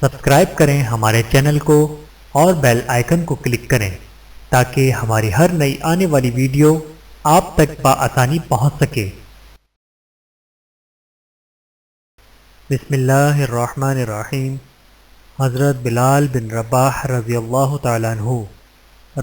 Subscribe کریں ہمارے channel کو اور بیل آئیکن کو کلک کریں تاکہ ہماری ہر نئی آنے والی ویڈیو آپ تک بآسانی پہنچ سکے۔ بسم اللہ الرحمن الرحیم۔ حضرت بلال بن رباح رضی اللہ تعالیٰ عنہ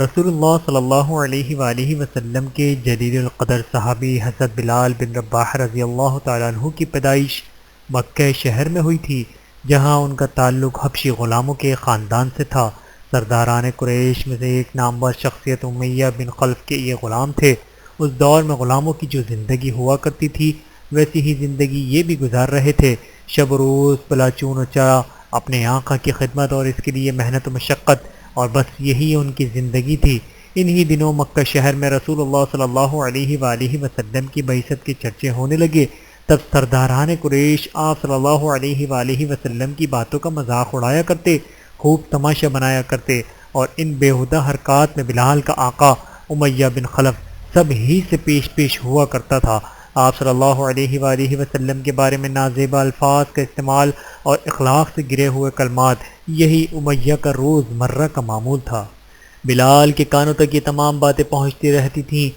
رسول اللہ صلی اللہ علیہ وآلہ وسلم کے جلیل القدر صحابی حضرت بلال بن رباح رضی اللہ تعالیٰ عنہ کی پیدائش مکہ شہر میں ہوئی تھی، جہاں ان کا تعلق حبشی غلاموں کے خاندان سے تھا۔ سرداران قریش میں سے ایک نامور شخصیت امیہ بن خلف کے یہ غلام تھے۔ اس دور میں غلاموں کی جو زندگی ہوا کرتی تھی ویسی ہی زندگی یہ بھی گزار رہے تھے، شب و روز بلا چون و چرا اپنے آقا کی خدمت اور اس کے لیے محنت و مشقت، اور بس یہی ان کی زندگی تھی۔ انہی دنوں مکہ شہر میں رسول اللہ صلی اللہ علیہ وآلہ وسلم کی بعثت کے چرچے ہونے لگے۔ تب سرداران قریش آپ صلی اللہ علیہ وآلہ وسلم کی باتوں کا مذاق اڑایا کرتے، خوب تماشا بنایا کرتے، اور ان بیہودہ حرکات میں بلال کا آقا امیہ بن خلف سب ہی سے پیش ہوا کرتا تھا۔ آپ صلی اللہ علیہ وآلہ وسلم کے بارے میں نازیبا الفاظ کا استعمال اور اخلاق سے گرے ہوئے کلمات، یہی امیہ کا روز مرہ کا معمول تھا۔ بلال کے کانوں تک یہ تمام باتیں پہنچتی رہتی تھیں۔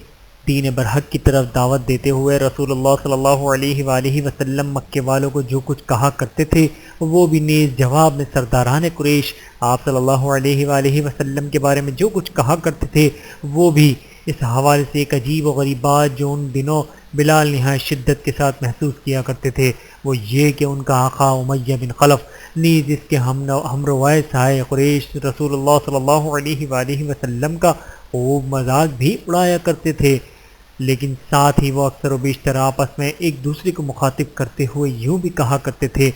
دین برحق کی طرف دعوت دیتے ہوئے رسول اللہ صلی اللہ علیہ وآلہ وسلم مکے والوں کو جو کچھ کہا کرتے تھے وہ بھی نیز جواب میں سرداران قریش آپ صلی اللہ علیہ وآلہ وسلم کے بارے میں جو کچھ کہا کرتے تھے وہ بھی اس حوالے سے ایک عجیب و غریب بات جو ان دنوں بلال نہایت شدت کے ساتھ محسوس کیا کرتے تھے وہ یہ کہ ان کا آقا امیہ بن خلف نیز اس کے ہمروائے سائے قریش رسول اللہ صلی اللہ علیہ وآلہ وسلم کا خوب مذاق بھی اڑایا کرتے تھے، لیکن ساتھ ہی وہ اکثر و بیشتر آپس میں ایک دوسرے کو مخاطب کرتے ہوئے یوں بھی کہا کرتے تھے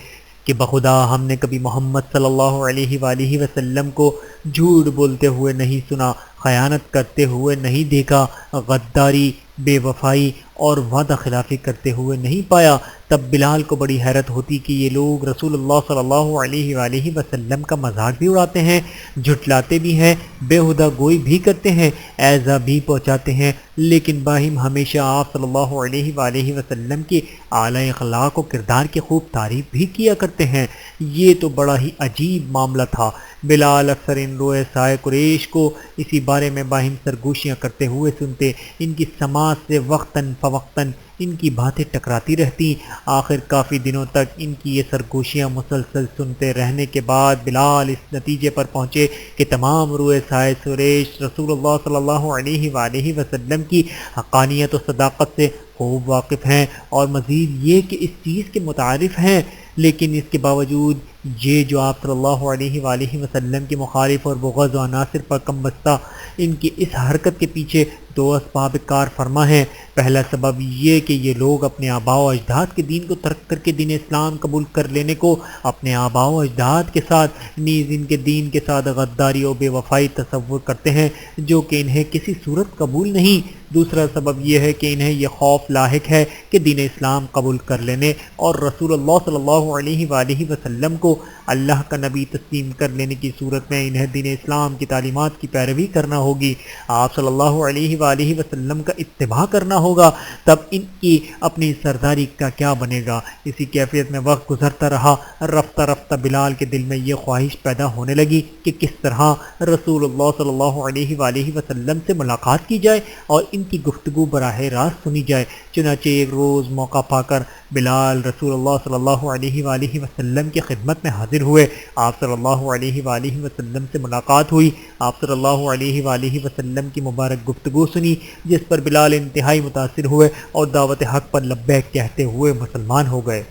کہ بخدا ہم نے کبھی محمد صلی اللہ علیہ وآلہ وسلم کو جھوٹ بولتے ہوئے نہیں سنا، خیانت کرتے ہوئے نہیں دیکھا، غداری، بے وفائی اور وعدہ خلافی کرتے ہوئے نہیں پایا۔ تب بلال کو بڑی حیرت ہوتی کہ یہ لوگ رسول اللہ صلی اللہ علیہ وآلہ وسلم کا مذاق بھی اڑاتے ہیں، جھٹلاتے بھی ہیں، بےہودہ گوئی بھی کرتے ہیں، ایذا بھی پہنچاتے ہیں، لیکن باہم ہمیشہ آپ صلی اللہ علیہ وآلہ وسلم کی اعلیٰ اخلاق و کردار کی خوب تعریف بھی کیا کرتے ہیں۔ یہ تو بڑا ہی عجیب معاملہ تھا۔ بلال اکثر ان روئے سائے قریش کو اسی بارے میں باہم سرگوشیاں کرتے ہوئے سنتے، ان کی سماعت سے وقتاً فوقتاً ان کی باتیں ٹکراتی رہتی۔ آخر کافی دنوں تک ان کی یہ سرگوشیاں مسلسل سنتے رہنے کے بعد بلال اس نتیجے پر پہنچے کہ تمام روئے سائے قریش رسول اللہ صلی اللہ علیہ وآلہ وسلم کی حقانیت و صداقت سے خوب واقف ہیں، اور مزید یہ کہ اس چیز کے متعارف ہیں، لیکن اس کے باوجود یہ جو آپ صلی اللہ علیہ وآلہ وسلم کے مخالف اور بغض و عناصر پر کم بستہ ان کی اس حرکت کے پیچھے دو اسباب کار فرما ہیں۔ پہلا سبب یہ کہ یہ لوگ اپنے آباء و اجداد کے دین کو ترک کر کے دین اسلام قبول کر لینے کو اپنے آباء و اجداد کے ساتھ نیز ان کے دین کے ساتھ غداری و بے وفائی تصور کرتے ہیں، جو کہ انہیں کسی صورت قبول نہیں۔ دوسرا سبب یہ ہے کہ انہیں یہ خوف لاحق ہے کہ دین اسلام قبول کر لینے اور رسول اللہ صلی اللہ علیہ وآلہ وسلم کو اللہ کا نبی تسلیم کر لینے کی صورت میں انہیں دین اسلام کی تعلیمات کی پیروی کرنا ہوگی، آپ صلی اللہ علیہ وآلہ وسلم کا اتباع کرنا ہوگا، تب ان کی اپنی سرداری کا کیا بنے گا۔ اسی کیفیت میں وقت گزرتا رہا، رفتہ رفتہ بلال کے دل میں یہ خواہش پیدا ہونے لگی کہ کس طرح رسول اللہ صلی اللہ علیہ وآلہ وسلم سے ملاقات کی جائے اور ان کی گفتگو براہ راست سنی جائے۔ چنانچہ ایک روز موقع پا کر بلال رسول اللہ صلی اللہ علیہ وآلہ وسلم کی خدمت میں حاضر ہوئے۔ آپ صلی اللہ علیہ وآلہ وسلم سے ملاقات ہوئی، آپ صلی اللہ علیہ وآلہ وسلم کی مبارک گفتگو سنی، جس پر بلال انتہائی متاثر ہوئے اور دعوت حق پر لبیک کہتے ہوئے مسلمان ہو گئے۔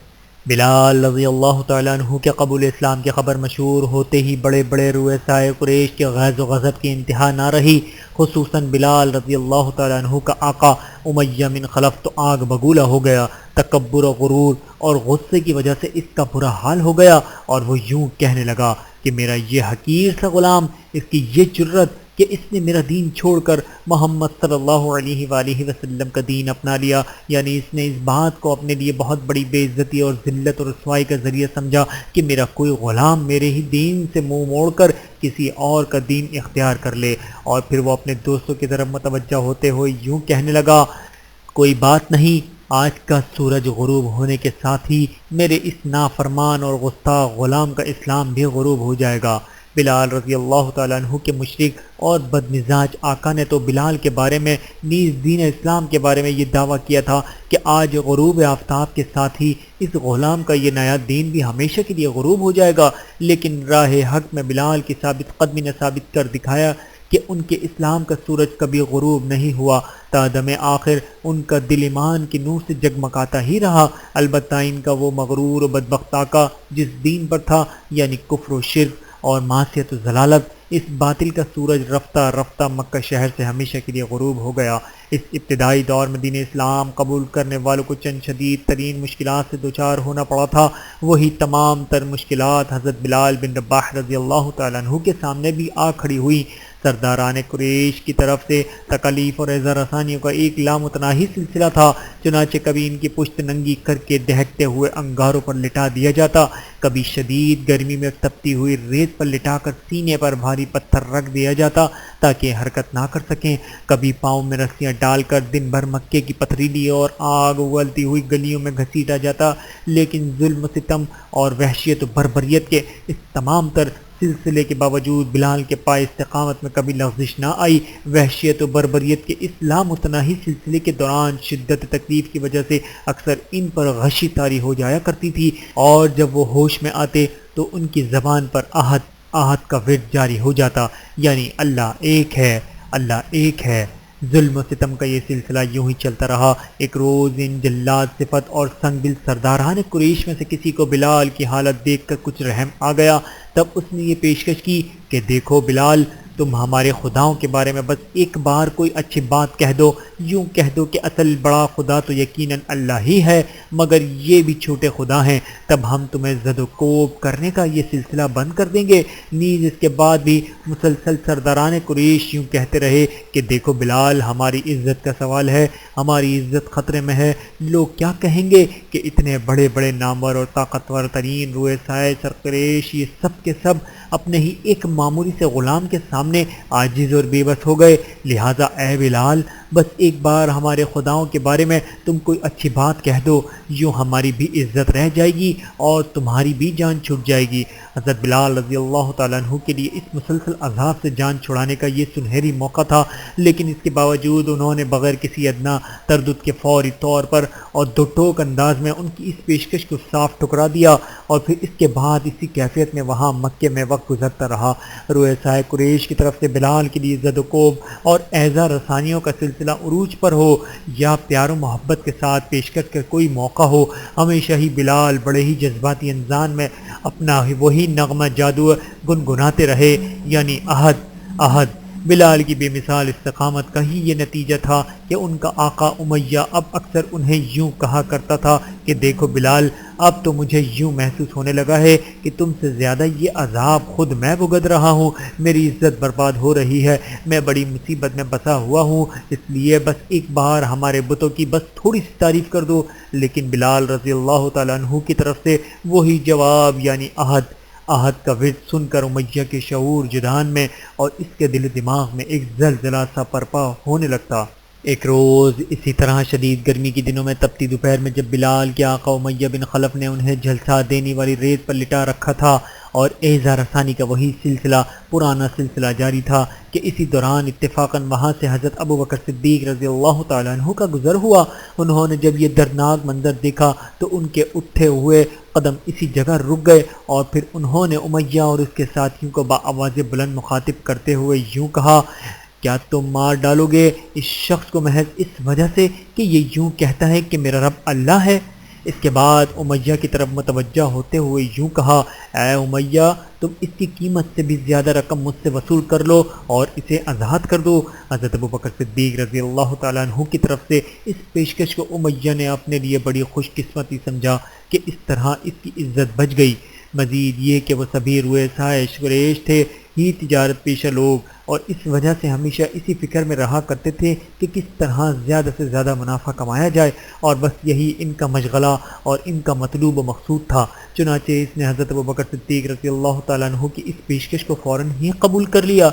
بلال رضی اللہ تعالیٰ عنہ کے قبول اسلام کی خبر مشہور ہوتے ہی بڑے بڑے روئے سائے قریش کے غیظ و غضب کی انتہا نہ رہی، خصوصاً بلال رضی اللہ تعالیٰ عنہ کا آقا امیہ بن خلف تو آگ بگولا ہو گیا۔ تکبر و غرور اور غصے کی وجہ سے اس کا برا حال ہو گیا، اور وہ یوں کہنے لگا کہ میرا یہ حقیر سا غلام، اس کی یہ جرت کہ اس نے میرا دین چھوڑ کر محمد صلی اللہ علیہ وآلہ وسلم کا دین اپنا لیا، یعنی اس نے اس بات کو اپنے لیے بہت بڑی بے عزتی اور ذلت اور رسوائی کا ذریعہ سمجھا کہ میرا کوئی غلام میرے ہی دین سے منہ موڑ کر کسی اور کا دین اختیار کر لے۔ اور پھر وہ اپنے دوستوں کی طرف متوجہ ہوتے ہوئے یوں کہنے لگا، کوئی بات نہیں، آج کا سورج غروب ہونے کے ساتھ ہی میرے اس نافرمان اور گستاخ غلام کا اسلام بھی غروب ہو جائے گا۔ بلال رضی اللہ تعالیٰ عنہ کے مشرک اور بدمزاج آقا نے تو بلال کے بارے میں نیز دین اسلام کے بارے میں یہ دعویٰ کیا تھا کہ آج غروب آفتاب کے ساتھ ہی اس غلام کا یہ نیا دین بھی ہمیشہ کے لیے غروب ہو جائے گا، لیکن راہ حق میں بلال کی ثابت قدمی نے ثابت کر دکھایا کہ ان کے اسلام کا سورج کبھی غروب نہیں ہوا، تا دم آخر ان کا دل ایمان کی نور سے جگمگاتا ہی رہا۔ البتہ ان کا وہ مغرور و بدبخت آقا جس دین پر تھا، یعنی کفر و شرک اور معصیت و ضلالت، اس باطل کا سورج رفتہ رفتہ مکہ شہر سے ہمیشہ کے لیے غروب ہو گیا۔ اس ابتدائی دور میں دین اسلام قبول کرنے والوں کو چند شدید ترین مشکلات سے دوچار ہونا پڑا تھا۔ وہی تمام تر مشکلات حضرت بلال بن رباح رضی اللہ تعالیٰ عنہ کے سامنے بھی آ کھڑی ہوئی۔ سرداران قریش کی طرف سے تکالیف اور اعزار رسانیوں کا ایک لامتناہی سلسلہ تھا، چنانچہ کبھی ان کی پشت ننگی کر کے دہکتے ہوئے انگاروں پر لٹا دیا جاتا، کبھی شدید گرمی میں تپتی ہوئی ریت پر لٹا کر سینے پر بھاری پتھر رکھ دیا جاتا تاکہ حرکت نہ کر سکیں، کبھی پاؤں میں رسیاں ڈال کر دن بھر مکے کی پتھریلی اور آگ اگلتی ہوئی گلیوں میں گھسیٹا جاتا۔ لیکن ظلم و ستم اور وحشیت و بربریت کے اس تمام تر سلسلے کے باوجود بلال کے پائے استقامت میں کبھی لغزش نہ آئی۔ وحشیت و بربریت کے اس لامتناہی سلسلے کے دوران شدت تکلیف کی وجہ سے اکثر ان پر غشی طاری ہو جایا کرتی تھی، اور جب وہ ہوش میں آتے تو ان کی زبان پر آہت کا ورد جاری ہو جاتا، یعنی اللہ ایک ہے، اللہ ایک ہے۔ ظلم و ستم کا یہ سلسلہ یوں ہی چلتا رہا۔ ایک روز ان جلاد صفت اور سنگ دل سرداران قریش میں سے کسی کو بلال کی حالت دیکھ کر کچھ رحم آ گیا، تب اس نے یہ پیشکش کی کہ دیکھو بلال، تم ہمارے خداؤں کے بارے میں بس ایک بار کوئی اچھی بات کہہ دو، یوں کہہ دو کہ اصل بڑا خدا تو یقیناً اللہ ہی ہے، مگر یہ بھی چھوٹے خدا ہیں، تب ہم تمہیں زد و کوب کرنے کا یہ سلسلہ بند کر دیں گے۔ نیز اس کے بعد بھی مسلسل سرداران قریش یوں کہتے رہے کہ دیکھو بلال، ہماری عزت کا سوال ہے، ہماری عزت خطرے میں ہے، لوگ کیا کہیں گے کہ اتنے بڑے بڑے نامور اور طاقتور ترین روئے سائے سرقریش یہ سب کے سب اپنے ہی ایک معمولی سے غلام کے سامنے عاجز اور بے بس ہو گئے، لہٰذا اے بلال، بس ایک بار ہمارے خداؤں کے بارے میں تم کوئی اچھی بات کہہ دو، یوں ہماری بھی عزت رہ جائے گی اور تمہاری بھی جان چھٹ جائے گی۔ حضرت بلال رضی اللہ تعالیٰ عنہ کے لیے اس مسلسل عذاب سے جان چھڑانے کا یہ سنہری موقع تھا، لیکن اس کے باوجود انہوں نے بغیر کسی ادنا تردد کے فوری طور پر اور دو ٹوک انداز میں ان کی اس پیشکش کو صاف ٹھکرا دیا، اور پھر اس کے بعد اسی کیفیت میں وہاں مکے میں وقت گزرتا رہا۔ رؤسائے قریش کی طرف سے بلال کے لیے زد و کوب اور اعزا رسانیوں کا سلسلہ عروج پر ہو یا پیار و محبت کے ساتھ پیشکش کا کوئی موقع ہو، ہمیشہ ہی بلال بڑے ہی جذباتی انداز میں اپنا وہی نغمہ جادو گنگناتے رہے، یعنی احد احد۔ بلال کی بے مثال استقامت کا ہی یہ نتیجہ تھا کہ ان کا آقا امیہ اب اکثر انہیں یوں کہا کرتا تھا کہ دیکھو بلال، اب تو مجھے یوں محسوس ہونے لگا ہے کہ تم سے زیادہ یہ عذاب خود میں بھگت رہا ہوں، میری عزت برباد ہو رہی ہے، میں بڑی مصیبت میں پھنسا ہوا ہوں، اس لیے بس ایک بار ہمارے بتوں کی بس تھوڑی سی تعریف کر دو۔ لیکن بلال رضی اللہ تعالیٰ عنہ کی طرف سے وہی جواب، یعنی احد کا ورد سن کر امیہ کے شعور جدان میں اور اس کے دل دماغ میں ایک زلزلہ سا برپا ہونے لگتا۔ ایک روز اسی طرح شدید گرمی کے دنوں میں تپتی دوپہر میں جب بلال کے آقا امیہ بن خلف نے انہیں جھلسا دینے والی ریت پر لٹا رکھا تھا اور اعزا رسانی کا وہی پرانا سلسلہ جاری تھا کہ اسی دوران اتفاقاً وہاں سے حضرت ابو بکر صدیق رضی اللہ تعالیٰ عنہ کا گزر ہوا۔ انہوں نے جب یہ دردناک منظر دیکھا تو ان کے اٹھے ہوئے قدم اسی جگہ رک گئے، اور پھر انہوں نے امیہ اور اس کے ساتھیوں کو بآواز بلند مخاطب کرتے ہوئے یوں کہا، کیا تم مار ڈالو گے اس شخص کو محض اس وجہ سے کہ یہ یوں کہتا ہے کہ میرا رب اللہ ہے؟ اس کے بعد امیہ کی طرف متوجہ ہوتے ہوئے یوں کہا، اے امیہ، تم اس کی قیمت سے بھی زیادہ رقم مجھ سے وصول کر لو اور اسے آزاد کر دو۔ حضرت ابو بکر صدیق رضی اللہ تعالیٰ عنہ کی طرف سے اس پیشکش کو امیہ نے اپنے لیے بڑی خوش قسمتی سمجھا کہ اس طرح اس کی عزت بچ گئی۔ مزید یہ کہ وہ سبھی روئے سائے قریش تھے ہی تجارت پیشہ لوگ، اور اس وجہ سے ہمیشہ اسی فکر میں رہا کرتے تھے کہ کس طرح زیادہ سے زیادہ منافع کمایا جائے، اور بس یہی ان کا مشغلہ اور ان کا مطلوب و مقصود تھا۔ چنانچہ اس نے حضرت ابوبکر صدیق رضی اللہ تعالیٰ عنہ کی اس پیشکش کو فوراً ہی قبول کر لیا۔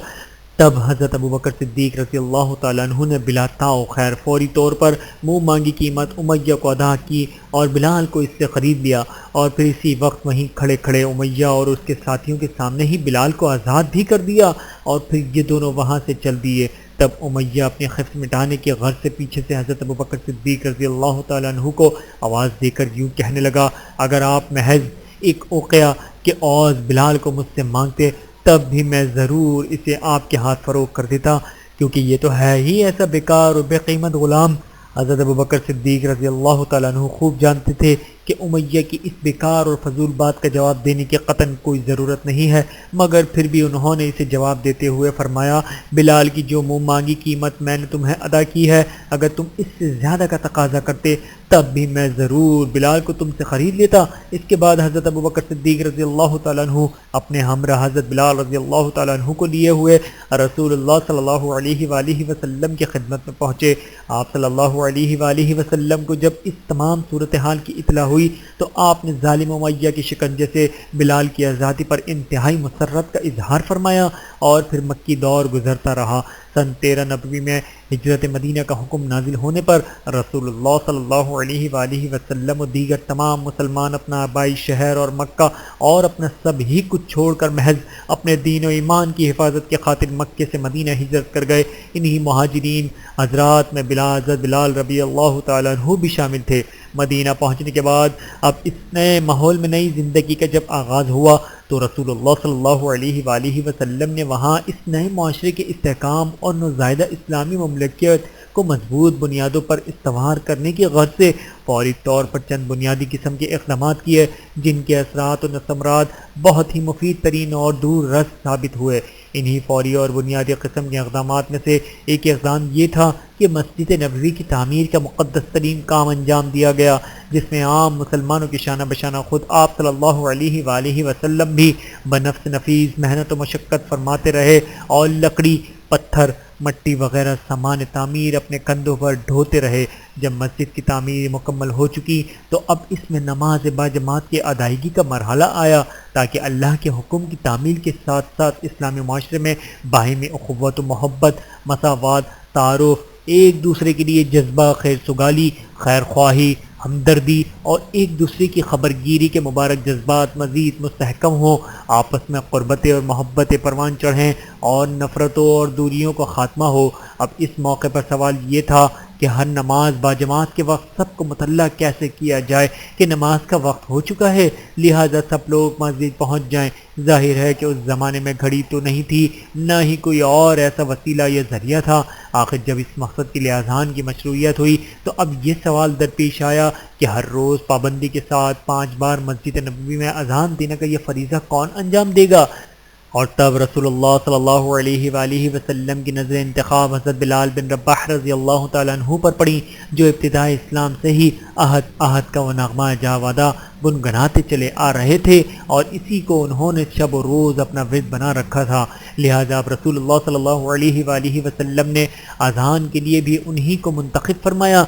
تب حضرت ابوبکر صدیق رضی اللہ تعالیٰ عنہ نے بلا تاؤ خیر فوری طور پر منہ مانگی قیمت امیہ کو ادا کی اور بلال کو اس سے خرید لیا، اور پھر اسی وقت وہیں کھڑے کھڑے امیہ اور اس کے ساتھیوں کے سامنے ہی بلال کو آزاد بھی کر دیا، اور پھر یہ دونوں وہاں سے چل دیے۔ تب امیہ اپنے خفت مٹانے کے غرض سے پیچھے سے حضرت ابوبکر صدیق رضی اللہ تعالیٰ عنہ کو آواز دے کر یوں کہنے لگا، اگر آپ محض ایک اوقیہ کے عوض بلال کو مجھ سے مانگتے تب بھی میں ضرور اسے آپ کے ہاتھ فروخت کر دیتا، کیونکہ یہ تو ہے ہی ایسا بیکار اور بے قیمت غلام۔ حضرت ابوبکر صدیق رضی اللہ تعالیٰ عنہ خوب جانتے تھے کہ امیہ کی اس بیکار اور فضول بات کا جواب دینے کی قطعاً کوئی ضرورت نہیں ہے، مگر پھر بھی انہوں نے اسے جواب دیتے ہوئے فرمایا، بلال کی جو منہ مانگی قیمت میں نے تمہیں ادا کی ہے، اگر تم اس سے زیادہ کا تقاضا کرتے تب بھی میں ضرور بلال کو تم سے خرید لیتا۔ اس کے بعد حضرت ابوبکر صدیق رضی اللہ تعالیٰ عنہ اپنے ہمراہ حضرت بلال رضی اللہ تعالیٰ عنہ کو لیے ہوئے رسول اللہ صلی اللہ علیہ وآلہ وسلم کی خدمت میں پہنچے۔ آپ صلی اللہ علیہ وآلہ وسلم کو جب اس تمام صورتحال کی اطلاع ہوئی تو آپ نے ظالم امیہ کے شکنجے سے بلال کی آزادی پر انتہائی مسرت کا اظہار فرمایا، اور پھر مکی دور گزرتا رہا۔ سن 13 نبوی میں ہجرت مدینہ کا حکم نازل ہونے پر رسول اللہ صلی اللہ علیہ وآلہ وسلم و دیگر تمام مسلمان اپنا آبائی شہر اور مکہ اور اپنا سب ہی کچھ چھوڑ کر محض اپنے دین و ایمان کی حفاظت کے خاطر مکے سے مدینہ ہجرت کر گئے۔ انہی مہاجرین حضرات میں حضرت بلال رضی اللہ تعالیٰ عنہ بھی شامل تھے۔ مدینہ پہنچنے کے بعد اب اس نئے ماحول میں نئی زندگی کا جب آغاز ہوا تو رسول اللہ صلی اللہ علیہ وآلہ وسلم نے وہاں اس نئے معاشرے کے استحکام اور نوزائیدہ اسلامی مملکت کو مضبوط بنیادوں پر استوار کرنے کی غرض سے فوری طور پر چند بنیادی قسم کے اقدامات کیے، جن کے اثرات و ثمرات بہت ہی مفید ترین اور دور رس ثابت ہوئے۔ انہی فوری اور بنیادی قسم کے اقدامات میں سے ایک اقدام یہ تھا کہ مسجد نبوی کی تعمیر کا مقدس ترین کام انجام دیا گیا، جس میں عام مسلمانوں کی شانہ بشانہ خود آپ صلی اللہ علیہ وآلہ وسلم بھی بنفس نفیس محنت و مشقت فرماتے رہے اور لکڑی، پتھر، مٹی وغیرہ سامان تعمیر اپنے کندھوں پر ڈھوتے رہے۔ جب مسجد کی تعمیر مکمل ہو چکی تو اب اس میں نماز باجماعت کی ادائیگی کا مرحلہ آیا، تاکہ اللہ کے حکم کی تعمیل کے ساتھ ساتھ اسلامی معاشرے میں باہمی اخوت و محبت، مساوات، تعارف، ایک دوسرے کے لیے جذبہ خیر سگالی، خیر خواہی، ہمدردی اور ایک دوسرے کی خبرگیری کے مبارک جذبات مزید مستحکم ہوں، آپس میں قربتیں اور محبتیں پروان چڑھیں اور نفرتوں اور دوریوں کا خاتمہ ہو۔ اب اس موقع پر سوال یہ تھا کہ ہر نماز باجماعت کے وقت سب کو مطلع کیسے کیا جائے کہ نماز کا وقت ہو چکا ہے، لہذا سب لوگ مسجد پہنچ جائیں۔ ظاہر ہے کہ اس زمانے میں گھڑی تو نہیں تھی، نہ ہی کوئی اور ایسا وسیلہ یا ذریعہ تھا۔ آخر جب اس مقصد کے لیے اذان کی مشروعیت ہوئی تو اب یہ سوال درپیش آیا کہ ہر روز پابندی کے ساتھ 5 بار مسجد نبوی میں اذان دینے کا یہ فریضہ کون انجام دے گا؟ اور تب رسول اللہ صلی اللہ علیہ وآلہ وسلم کی نظر انتخاب حضرت بلال بن رباح رضی اللہ تعالیٰ عنہ پر پڑی، جو ابتداء اسلام سے ہی احد کا وہ نغمہ جاودہ گنگناتے چلے آ رہے تھے، اور اسی کو انہوں نے شب و روز اپنا ورد بنا رکھا تھا۔ لہذا اب رسول اللہ صلی اللہ علیہ وآلہ وسلم نے اذان کے لیے بھی انہی کو منتخب فرمایا،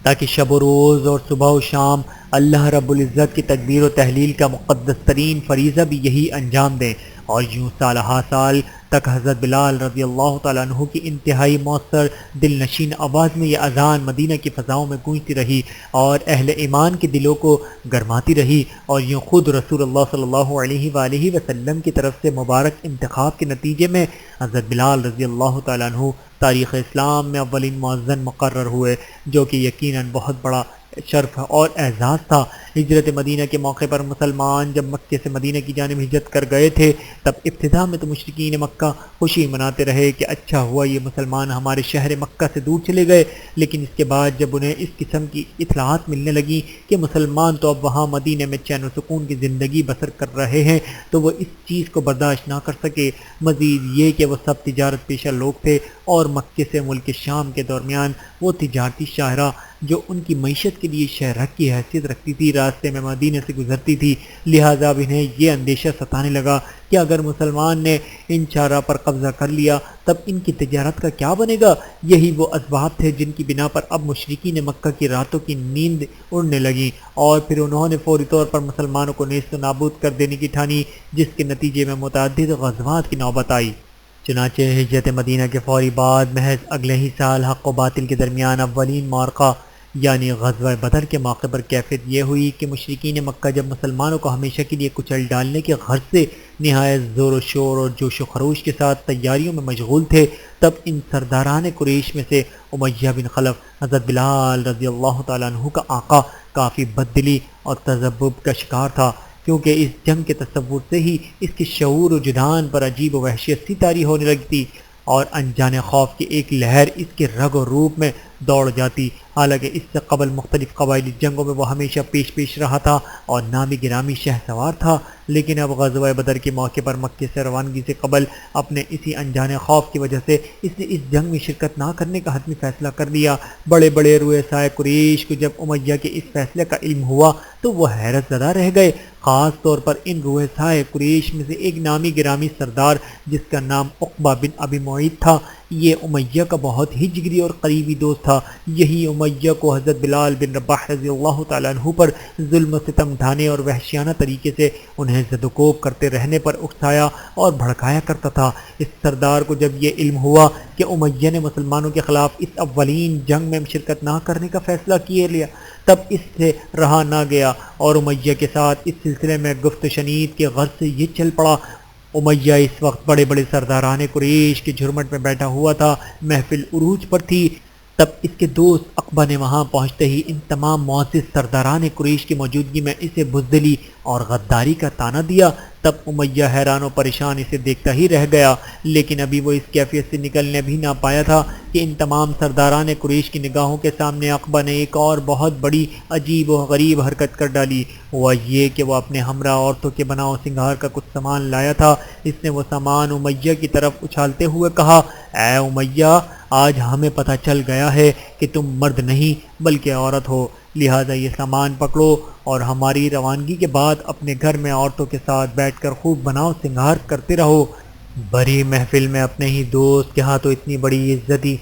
تاکہ شب و روز اور صبح و شام اللہ رب العزت کی تکبیر و تحلیل کا مقدس ترین فریضہ بھی یہی انجام دیں۔ اور یوں سال ہا سال تک حضرت بلال رضی اللہ تعالیٰ عنہ کی انتہائی مؤثر دل نشین آواز میں یہ اذان مدینہ کی فضاؤں میں گونجتی رہی اور اہل ایمان کے دلوں کو گرماتی رہی، اور یوں خود رسول اللہ صلی اللہ علیہ وآلہ وسلم کی طرف سے مبارک انتخاب کے نتیجے میں حضرت بلال رضی اللہ تعالیٰ عنہ تاریخ اسلام میں اولین مؤذن مقرر ہوئے، جو کہ یقیناً بہت بڑا شرف اور اعزاز تھا۔ ہجرت مدینہ کے موقع پر مسلمان جب مکے سے مدینہ کی جانب ہجرت کر گئے تھے تب ابتدا میں تو مشرکین مکہ خوشی مناتے رہے کہ اچھا ہوا یہ مسلمان ہمارے شہر مکہ سے دور چلے گئے، لیکن اس کے بعد جب انہیں اس قسم کی اطلاعات ملنے لگیں کہ مسلمان تو اب وہاں مدینہ میں چین و سکون کی زندگی بسر کر رہے ہیں تو وہ اس چیز کو برداشت نہ کر سکے۔ مزید یہ کہ وہ سب تجارت پیشہ لوگ تھے اور مکے سے ملک شام کے درمیان وہ تجارتی شاہراہ جو ان کی معیشت کے لیے شہرک کی حیثیت رکھتی تھی راستے میں مدینہ سے گزرتی تھی، لہٰذا اب انہیں یہ اندیشہ ستانے لگا کہ اگر مسلمان نے ان شاہراہ پر قبضہ کر لیا تب ان کی تجارت کا کیا بنے گا۔ یہی وہ اسباب تھے جن کی بنا پر اب مشرکین مکہ کی راتوں کی نیند اڑنے لگیں، اور پھر انہوں نے فوری طور پر مسلمانوں کو نیست و نابود کر دینے کی ٹھانی، جس کے نتیجے میں متعدد غزوات کی نوبت آئی۔ چنانچہ ہجرت مدینہ کے فوری بعد محض اگلے ہی سال حق و باطل کے درمیان اولین معرکہ یعنی غزوہ بدر کے موقع پر کیفیت یہ ہوئی کہ مشرکین مکہ جب مسلمانوں کو ہمیشہ کے لیے کچل ڈالنے کے غرض سے نہایت زور و شور اور جوش و خروش کے ساتھ تیاریوں میں مشغول تھے، تب ان سرداران قریش میں سے امیہ بن خلف حضرت بلال رضی اللہ تعالیٰ عنہ کا آقا کافی بددلی اور تذبذب کا شکار تھا، کیونکہ اس جنگ کے تصور سے ہی اس کے شعور و جدان پر عجیب و وحشیت سی طاری ہونے لگی تھی اور انجان خوف کی ایک لہر اس کے رگ و روپ میں دوڑ جاتی۔ حالانکہ اس سے قبل مختلف قبائلی جنگوں میں وہ ہمیشہ پیش رہا تھا اور نامی گرامی شہ سوار تھا، لیکن اب غزوہ بدر کے موقع پر مکے سے روانگی سے قبل اپنے اسی انجان خوف کی وجہ سے اس نے اس جنگ میں شرکت نہ کرنے کا حتمی فیصلہ کر لیا۔ بڑے بڑے رؤسائے قریش کو جب امیہ کے اس فیصلے کا علم ہوا تو وہ حیرت زدہ رہ گئے، خاص طور پر ان رؤسائے قریش میں سے ایک نامی گرامی سردار جس کا نام عقبہ بن ابی معیط تھا۔ یہ امیہ کا بہت ہی جگری اور قریبی دوست تھا۔ یہی امیہ کو حضرت بلال بن رباح رضی اللہ تعالیٰ عنہ پر ظلم و ستم ڈھانے اور وحشیانہ طریقے سے انہیں زد و کوب کرتے رہنے پر اکسایا اور بھڑکایا کرتا تھا۔ اس سردار کو جب یہ علم ہوا کہ امیہ نے مسلمانوں کے خلاف اس اولین جنگ میں شرکت نہ کرنے کا فیصلہ کیے لیا، تب اس سے رہا نہ گیا اور امیہ کے ساتھ اس سلسلے میں گفت و شنید کے غرض سے یہ چل پڑا۔ امیہ اس وقت بڑے بڑے سرداران قریش کے جھرمٹ میں بیٹھا ہوا تھا، محفل عروج پر تھی۔ تب اس کے دوست عقبہ نے وہاں پہنچتے ہی ان تمام معزز سرداران قریش کی موجودگی میں اسے بزدلی اور غداری کا طعنہ دیا۔ تب امیہ حیران و پریشان اسے دیکھتا ہی رہ گیا، لیکن ابھی وہ اس کیفیت سے نکلنے بھی نہ پایا تھا کہ ان تمام سرداران قریش کی نگاہوں کے سامنے عقبہ نے ایک اور بہت بڑی عجیب و غریب حرکت کر ڈالی۔ وہ یہ کہ وہ اپنے ہمراہ عورتوں کے بناؤ سنگھار کا کچھ سامان لایا تھا۔ اس نے وہ سامان امیہ کی طرف اچھالتے ہوئے کہا، اے امیہ، آج ہمیں پتہ چل گیا ہے کہ تم مرد نہیں بلکہ عورت ہو، لہٰذا یہ سامان پکڑو اور ہماری روانگی کے بعد اپنے گھر میں عورتوں کے ساتھ بیٹھ کر خوب بناؤ سنگھار کرتے رہو۔ بری محفل میں اپنے ہی دوست کے ہاتھوں اتنی بڑی عزتی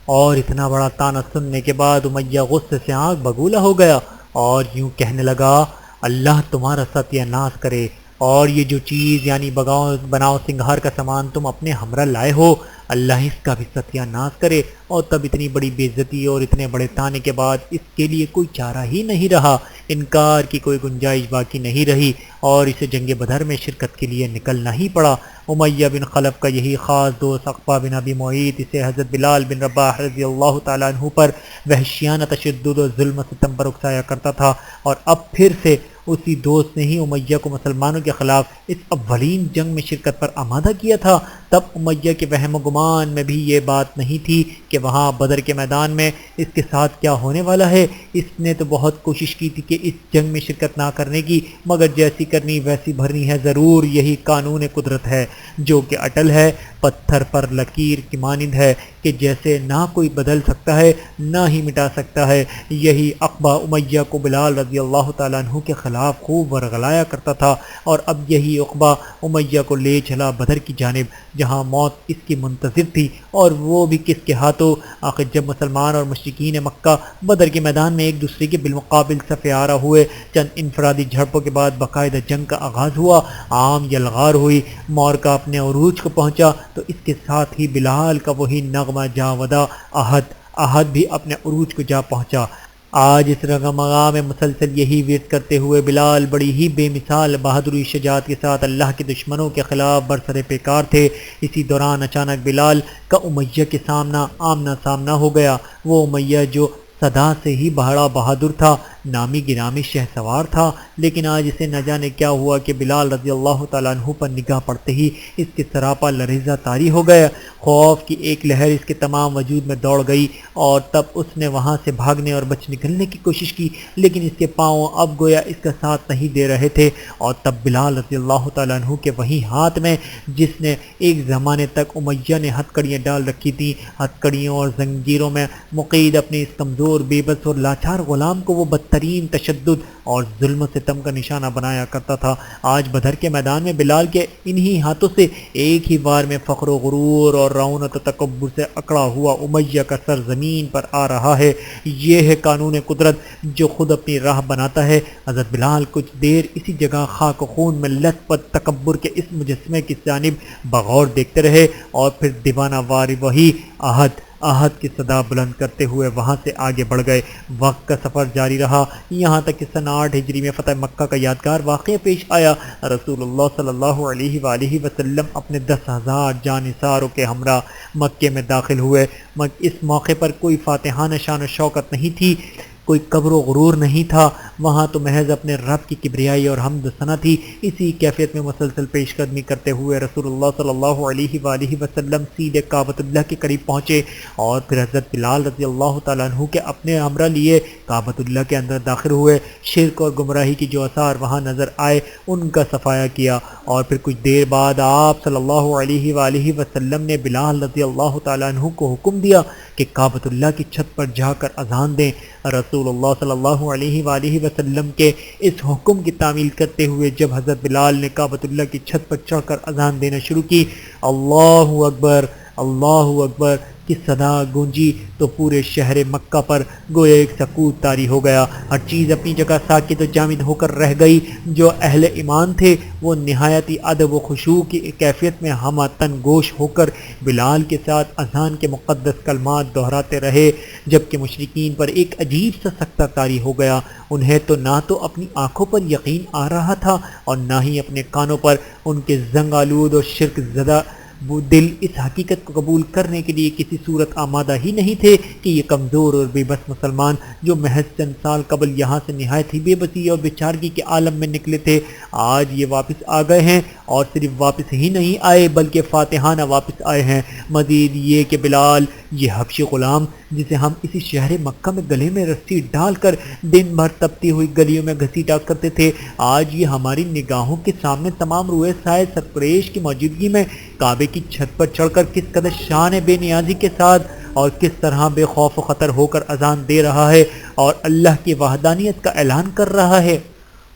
اور اتنا بڑا طعنہ سننے کے بعد امیہ غصے سے آنکھ بگولا ہو گیا اور یوں کہنے لگا، اللہ تمہارا ستیہ ناش کرے، اور یہ جو چیز یعنی بناؤ سنگھار کا سامان تم اپنے ہمراہ لائے ہو، اللہ اس کا بھی ستیہ ناش کرے۔ اور تب اتنی بڑی بے عزتی اور اتنے بڑے طعنے کے بعد اس کے لیے کوئی چارہ ہی نہیں رہا، انکار کی کوئی گنجائش باقی نہیں رہی اور اسے جنگ بدر میں شرکت کے لیے نکلنا ہی پڑا۔ امیہ بن خلف کا یہی خاص دوست عقبہ بن ابی معیط اسے حضرت بلال بن رباح رضی اللہ تعالیٰ عنہ پر وحشیانہ تشدد و ظلم و ستم پر اکسایا کرتا تھا، اور اب پھر سے اسی دوست نے ہی امیہ کو مسلمانوں کے خلاف اس اولین جنگ میں شرکت پر آمادہ کیا تھا۔ تب امیہ کے وہم و گمان میں بھی یہ بات نہیں تھی کہ وہاں بدر کے میدان میں اس کے ساتھ کیا ہونے والا ہے۔ اس نے تو بہت کوشش کی تھی کہ اس جنگ میں شرکت نہ کرنے کی، مگر جیسی کرنی ویسی بھرنی ہے، ضرور یہی قانون قدرت ہے جو کہ اٹل ہے، پتھر پر لکیر کی مانند ہے کہ جیسے نہ کوئی بدل سکتا ہے نہ ہی مٹا سکتا ہے۔ یہی عقبہ امیہ کو بلال رضی اللہ تعالیٰ عنہ کے خلاف خوب ورغلایا کرتا تھا، اور اب یہی عقبہ امیہ کو لے چلا بدر کی جانب جہاں موت اس کی منتظر تھی، اور وہ بھی کس کے ہاتھوں؟ آخر جب مسلمان اور مشرکین مکہ بدر کے میدان میں ایک دوسرے کے بالمقابل صف آرا ہوئے، چند انفرادی جھڑپوں کے بعد باقاعدہ جنگ کا آغاز ہوا، عام یلغار ہوئی، معرکہ اپنے عروج کو پہنچا تو اس کے ساتھ ہی بلال کا وہی نغمہ جاودہ احد بھی اپنے عروج کو جا پہنچا۔ آج اس رگمگا میں مسلسل یہی ورد کرتے ہوئے بلال بڑی ہی بے مثال بہادری شجاعت کے ساتھ اللہ کے دشمنوں کے خلاف برسر پیکار تھے۔ اسی دوران اچانک بلال کا امیہ کے آمنا سامنا ہو گیا۔ وہ امیہ جو صدا سے ہی بڑا بہادر تھا، نامی گرامی شہ سوار تھا، لیکن آج اسے نہ جانے کیا ہوا کہ بلال رضی اللہ تعالیٰ عنہ پر نگاہ پڑتے ہی اس کے سراپا لرزہ طاری ہو گیا۔ خوف کی ایک لہر اس کے تمام وجود میں دوڑ گئی اور تب اس نے وہاں سے بھاگنے اور بچ نکلنے کی کوشش کی، لیکن اس کے پاؤں اب گویا اس کا ساتھ نہیں دے رہے تھے، اور تب بلال رضی اللہ تعالیٰ عنہ کے وہی ہاتھ میں جس نے ایک زمانے تک امیہ نے ہتھ کڑیاں ڈال رکھی تھیں، ہتھ کڑیوں اور زنجیروں میں مقید اپنے اس کمزور بے بس اور لاچار غلام کو وہ بدترین تشدد اور ظلم و ستم کا نشانہ بنایا کرتا تھا۔ آج بدر کے میدان میں بلال کے انہی ہاتھوں سے ایک ہی بار میں فخر و غرور اور رعونت و تکبر سے اکڑا ہوا امیہ کا سر زمین پر آ رہا ہے۔ یہ ہے قانون قدرت جو خود اپنی راہ بناتا ہے۔ حضرت بلال کچھ دیر اسی جگہ خاک و خون میں لت پت تکبر کے اس مجسمے کی جانب بغور دیکھتے رہے اور پھر دیوانہ وار وہی احد احد کی صدا بلند کرتے ہوئے وہاں سے آگے بڑھ گئے۔ وقت کا سفر جاری رہا یہاں تک کہ سن 8 ہجری میں فتح مکہ کا یادگار واقعہ پیش آیا۔ رسول اللہ صلی اللہ علیہ وآلہ وسلم اپنے 10,000 جانثاروں کے ہمراہ مکے میں داخل ہوئے۔ اس موقع پر کوئی فاتحانہ شان و شوکت نہیں تھی، کوئی کبر و غرور نہیں تھا، وہاں تو محض اپنے رب کی کبریائی اور حمد و ثنا تھی۔ اسی کیفیت میں مسلسل پیش قدمی کرتے ہوئے رسول اللہ صلی اللہ علیہ وآلہ وسلم سیدھے کعبۃ اللہ کے قریب پہنچے اور پھر حضرت بلال رضی اللہ تعالیٰ عنہ کے اپنے ہمراہ لیے کعبۃ اللہ کے اندر داخل ہوئے۔ شرک اور گمراہی کی جو آثار وہاں نظر آئے ان کا صفایا کیا اور پھر کچھ دیر بعد آپ صلی اللہ علیہ وآلہ وسلم نے بلال رضی اللہ تعالیٰ عنہ کو حکم دیا کہ کعبۃ اللہ کی چھت پر جا کر اذان دیں۔ رسول اللہ صلی اللہ علیہ وآلہ وسلم کے اس حکم کی تعمیل کرتے ہوئے جب حضرت بلال نے کعبۃ اللہ کی چھت پر چڑھ کر اذان دینا شروع کی، اللہ اکبر کی صدا گونجی تو پورے شہر مکہ پر گویا ایک سکوت طاری ہو گیا۔ ہر چیز اپنی جگہ ساکت و جامد ہو کر رہ گئی۔ جو اہل ایمان تھے وہ نہایتی ادب و خشوع کی کیفیت میں ہمہ تن گوش ہو کر بلال کے ساتھ اذان کے مقدس کلمات دہراتے رہے، جبکہ مشرکین پر ایک عجیب سا سکتہ طاری ہو گیا۔ انہیں تو نہ تو اپنی آنکھوں پر یقین آ رہا تھا اور نہ ہی اپنے کانوں پر۔ ان کے زنگ آلود اور شرک زدہ وہ دل اس حقیقت کو قبول کرنے کے لیے کسی صورت آمادہ ہی نہیں تھے کہ یہ کمزور اور بے بس مسلمان جو محض چند سال قبل یہاں سے نہایت ہی بے بسی اور بیچارگی کے عالم میں نکلے تھے، آج یہ واپس آ گئے ہیں اور صرف واپس ہی نہیں آئے بلکہ فاتحانہ واپس آئے ہیں۔ مزید یہ کہ بلال، یہ حبشی غلام جسے ہم اسی شہر مکہ میں گلے میں رسی ڈال کر دن بھر تپتی ہوئی گلیوں میں گھسیٹا کرتے تھے، آج یہ ہماری نگاہوں کے سامنے تمام روئے سائے سرپریش کی موجودگی میں کعبے کی چھت پر چڑھ کر کس قدر شان بے نیازی کے ساتھ اور کس طرح بے خوف و خطر ہو کر اذان دے رہا ہے اور اللہ کی وحدانیت کا اعلان کر رہا ہے۔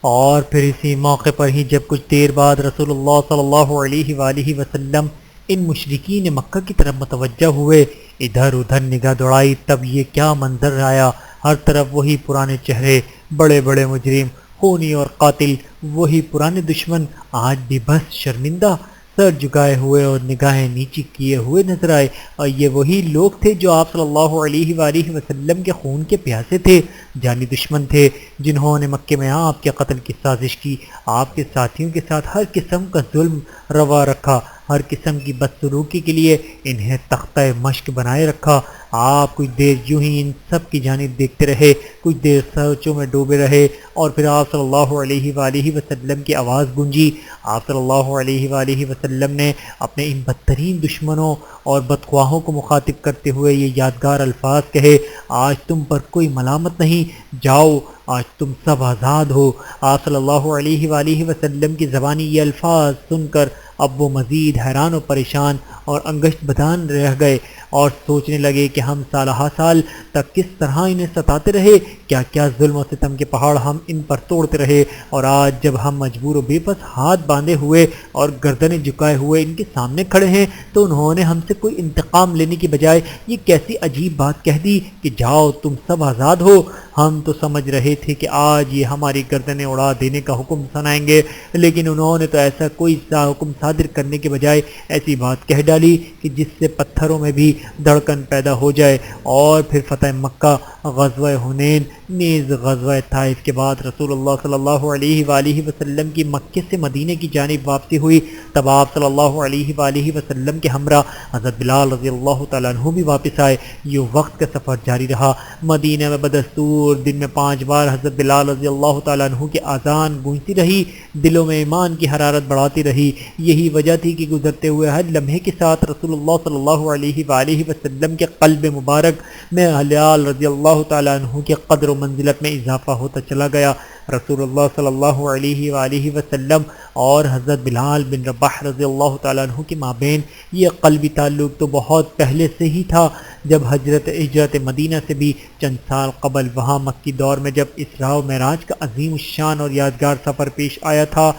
اور پھر اسی موقع پر ہی جب کچھ دیر بعد رسول اللہ صلی اللہ علیہ وآلہ وسلم ان مشرکین مکہ کی طرف متوجہ ہوئے، ادھر ادھر نگاہ دوڑائی، تب یہ کیا منظر آیا، ہر طرف وہی پرانے چہرے، بڑے بڑے مجرم، خونی اور قاتل، وہی پرانے دشمن آج بھی بس شرمندہ سر جھکائے ہوئے اور نگاہیں نیچی کیے ہوئے نظر آئے، اور یہ وہی لوگ تھے جو آپ صلی اللہ علیہ وآلہ وسلم کے خون کے پیاسے تھے، جانی دشمن تھے، جنہوں نے مکے میں آپ کے قتل کی سازش کی، آپ کے ساتھیوں کے ساتھ ہر قسم کا ظلم روا رکھا، ہر قسم کی بدسلوکی کے لیے انہیں تختہ مشق بنائے رکھا۔ آپ کچھ دیر یوں ہی ان سب کی جانب دیکھتے رہے، کچھ دیر سوچوں میں ڈوبے رہے، اور پھر آپ صلی اللہ علیہ وآلہ وسلم کی آواز گونجی۔ آپ صلی اللہ علیہ وآلہ وسلم نے اپنے ان بدترین دشمنوں اور بدخواہوں کو مخاطب کرتے ہوئے یہ یادگار الفاظ کہے، آج تم پر کوئی ملامت نہیں، جاؤ آج تم سب آزاد ہو۔ آپ صلی اللہ علیہ وآلہ وسلم کی زبانی یہ الفاظ سن کر اب وہ مزید حیران و پریشان اور انگشت بدان رہ گئے اور سوچنے لگے کہ ہم سالہ سال تک کس طرح انہیں ستاتے رہے، کیا کیا ظلم و ستم کے پہاڑ ہم ان پر توڑتے رہے، اور آج جب ہم مجبور و بے بس ہاتھ باندھے ہوئے اور گردنیں جھکائے ہوئے ان کے سامنے کھڑے ہیں تو انہوں نے ہم سے کوئی انتقام لینے کی بجائے یہ کیسی عجیب بات کہہ دی کہ جاؤ تم سب آزاد ہو۔ ہم تو سمجھ رہے تھے کہ آج یہ ہماری گردنیں اڑا دینے کا حکم سنائیں گے، لیکن انہوں نے تو ایسا کوئی حکم صادر کرنے کے بجائے ایسی بات کہہ ڈالی کہ جس سے پتھروں میں بھی دھڑکن پیدا ہو جائے۔ اور پھر فتح مکہ، غزوہ حنین، نیز غزوہ طائف کے بعد رسول اللہ صلی اللہ علیہ وآلہ وسلم کی مکے سے مدینے کی جانب واپسی ہوئی، تب آپ صلی اللہ علیہ وآلہ وسلم کے ہمراہ حضرت بلال رضی اللہ تعالیٰ عنہ بھی واپس آئے۔ یہ وقت کا سفر جاری رہا۔ مدینہ میں بدستور دن میں 5 بار حضرت بلال رضی اللہ تعالیٰ عنہ کی اذان گونجتی رہی، دلوں میں ایمان کی حرارت بڑھاتی رہی۔ یہی وجہ تھی کہ گزرتے ہوئے ہر لمحے کے ساتھ رسول اللہ صلی اللہ علیہ وآلہ وسلم کے قلب مبارک میں بلال رضی اللہ تعالیٰ عنہ کے قدر و منزلت میں اضافہ ہوتا چلا گیا۔ رسول اللہ صلی اللہ علیہ وآلہ وسلم اور حضرت بلال بن رباح رضی اللہ تعالیٰ عنہ کے مابین یہ قلبی تعلق تو بہت پہلے سے ہی تھا، جب ہجرت مدینہ سے بھی چند سال قبل وہاں مکی دور میں جب اسراء و معراج کا عظیم الشان اور یادگار سفر پیش آیا تھا۔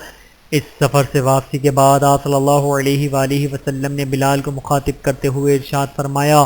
اس سفر سے واپسی کے بعد آپ صلی اللہ علیہ وآلہ وسلم نے بلال کو مخاطب کرتے ہوئے ارشاد فرمایا،